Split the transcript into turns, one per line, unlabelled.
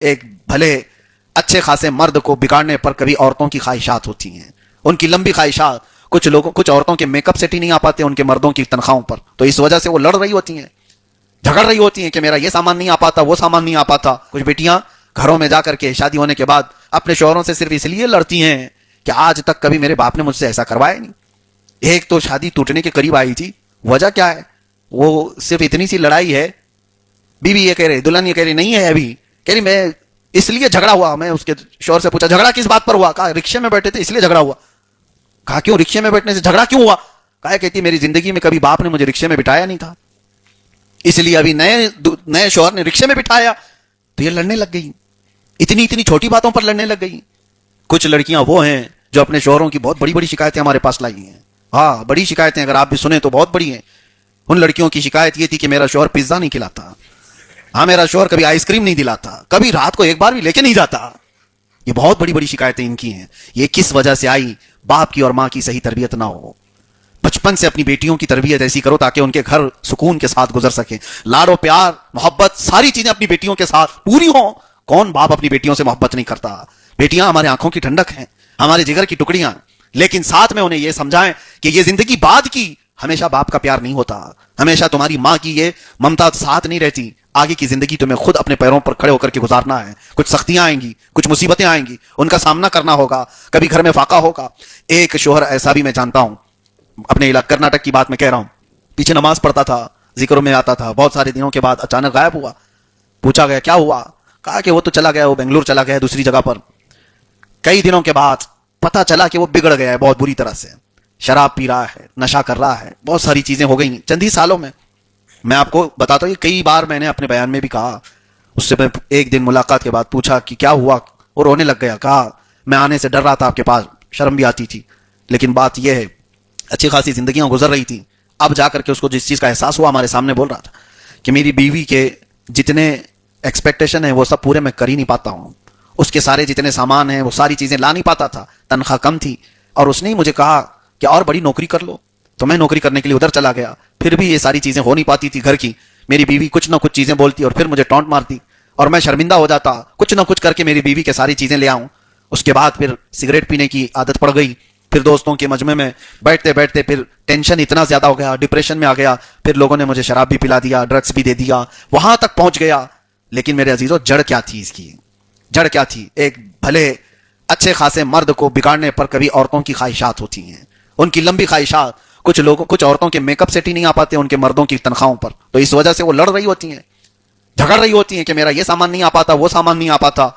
ایک بھلے اچھے خاصے مرد کو بگاڑنے پر کبھی عورتوں کی خواہشات ہوتی ہیں، ان کی لمبی خواہشات. کچھ عورتوں کے میک اپ سیٹ ہی نہیں آ پاتے ان کے مردوں کی تنخواہوں پر، تو اس وجہ سے وہ لڑ رہی ہوتی ہیں، جھگڑ رہی ہوتی ہیں کہ میرا یہ سامان نہیں آ پاتا، وہ سامان نہیں آ پاتا. کچھ بیٹیاں گھروں میں جا کر کے شادی ہونے کے بعد اپنے شوہروں سے صرف اس لیے لڑتی ہیں کہ آج تک کبھی میرے باپ نے مجھ سے ایسا کروایا نہیں. ایک تو شادی ٹوٹنے کے قریب آئی تھی، وجہ کیا ہے؟ وہ صرف اتنی سی لڑائی ہے. بیوی یہ کہہ رہی، دلہن یہ کہہ رہی نہیں ہے ابھی، کہہ رہی میں اس لیے جھگڑا ہوا. میں اس کے شوہر سے پوچھا جھگڑا کس بات پر ہوا؟ کہا رکشے میں بیٹھے تھے اس لیے جھگڑا ہوا. کہا کیوں رکشے میں بیٹھنے سے جھگڑا کیوں ہوا؟ کہا کہتی میری زندگی میں کبھی باپ نے مجھے رکشے میں بٹھایا نہیں تھا، اس لیے ابھی نئے شوہر نے رکشے میں بٹھایا تو یہ لڑنے لگ گئی. اتنی چھوٹی باتوں پر لڑنے لگ گئی. کچھ لڑکیاں وہ ہیں جو اپنے شوہروں کی بہت بڑی بڑی شکایتیں ہمارے پاس لائی ہیں. ہاں بڑی شکایتیں، اگر آپ بھی سنیں تو بہت بڑی ہیں. ان لڑکیوں کی شکایت یہ تھی کہ میرا شوہر پیزا نہیں کھلاتا، ہاں میرا شوہر کبھی آئس کریم نہیں دلاتا، کبھی رات کو ایک بار بھی لے کے نہیں جاتا. یہ بہت بڑی بڑی شکایتیں ان کی ہیں. یہ کس وجہ سے آئی؟ باپ کی اور ماں کی صحیح تربیت نہ ہو. بچپن سے اپنی بیٹیوں کی تربیت ایسی کرو تاکہ ان کے گھر سکون کے ساتھ گزر سکے. لاڑ و پیار، محبت، ساری چیزیں اپنی بیٹیوں کے ساتھ پوری ہوں. کون باپ اپنی بیٹیوں سے محبت نہیں کرتا؟ بیٹیاں ہمارے آنکھوں کی ٹھنڈک ہیں، ہمارے جگر کی ٹکڑیاں، لیکن ساتھ میں انہیں یہ سمجھائیں کہ یہ زندگی بعد کی، ہمیشہ باپ کا پیار نہیں ہوتا، ہمیشہ تمہاری ماں کی یہ ممتا ساتھ نہیں رہتی. آگے کی زندگی تمہیں خود اپنے پیروں پر کھڑے ہو کر کے گزارنا ہے. کچھ سختیاں آئیں گی، کچھ مصیبتیں آئیں گی، ان کا سامنا کرنا ہوگا، کبھی گھر میں فاقہ ہوگا. ایک شوہر ایسا بھی میں جانتا ہوں، اپنے علاقے کرناٹک کی بات میں کہہ رہا ہوں، پیچھے نماز پڑھتا تھا، ذکروں میں آتا تھا، بہت سارے دنوں کے بعد اچانک غائب ہوا. پوچھا گیا کیا ہوا؟ کہا کہ وہ تو چلا گیا، وہ بنگلور چلا گیا دوسری جگہ پر. کئی دنوں کے بعد پتا چلا کہ وہ بگڑ گیا ہے بہت بری طرح سے، شراب پی رہا ہے، نشہ کر رہا ہے، بہت ساری چیزیں ہو گئی چند ہی سالوں میں. میں آپ کو بتاتا ہوں، یہ کئی بار میں نے اپنے بیان میں بھی کہا. اس سے میں ایک دن ملاقات کے بعد پوچھا کہ کیا ہوا، وہ رونے لگ گیا. کہا میں آنے سے ڈر رہا تھا آپ کے پاس، شرم بھی آتی تھی، لیکن بات یہ ہے اچھی خاصی زندگیاں گزر رہی تھیں. اب جا کر کے اس کو جس چیز کا احساس ہوا، ہمارے سامنے بول رہا تھا کہ میری بیوی کے جتنے ایکسپیکٹیشن ہیں وہ سب پورے میں کر ہی نہیں پاتا ہوں. اس کے سارے جتنے سامان ہیں وہ ساری چیزیں لا نہیں پاتا تھا، تنخواہ کم تھی، اور اس نے مجھے کہا کہ اور بڑی نوکری کر لو. تو میں نوکری کرنے کے لیے ادھر چلا گیا، پھر بھی یہ ساری چیزیں ہو نہیں پاتی تھی گھر کی. میری بیوی کچھ نہ کچھ چیزیں بولتی اور پھر مجھے ٹونٹ مارتی، اور میں شرمندہ ہو جاتا، کچھ نہ کچھ کر کے میری بیوی کے ساری چیزیں لے آؤں. اس کے بعد پھر سگریٹ پینے کی عادت پڑ گئی. پھر دوستوں کے مجمع میں بیٹھتے بیٹھتے پھر ٹینشن اتنا زیادہ ہو گیا، ڈپریشن میں آ گیا. پھر لوگوں نے مجھے شراب بھی پلا دیا، ڈرگس بھی دے دیا، وہاں تک پہنچ گیا. لیکن میرے عزیزو، جڑ کیا تھی اس کی؟ جڑ کیا تھی؟ ایک بھلے اچھے خاصے مرد کو بگاڑنے پر کبھی عورتوں کی خواہشات ہوتی ہیں، ان کی لمبی خواہشات. کچھ عورتوں کے میک اپ سیٹ ہی نہیں آ پاتے ان کے مردوں کی تنخواہوں پر، تو اس وجہ سے وہ لڑ رہی ہوتی ہیں، جھگڑ رہی ہوتی ہیں کہ میرا یہ سامان نہیں آ پاتا، وہ سامان نہیں آ پاتا.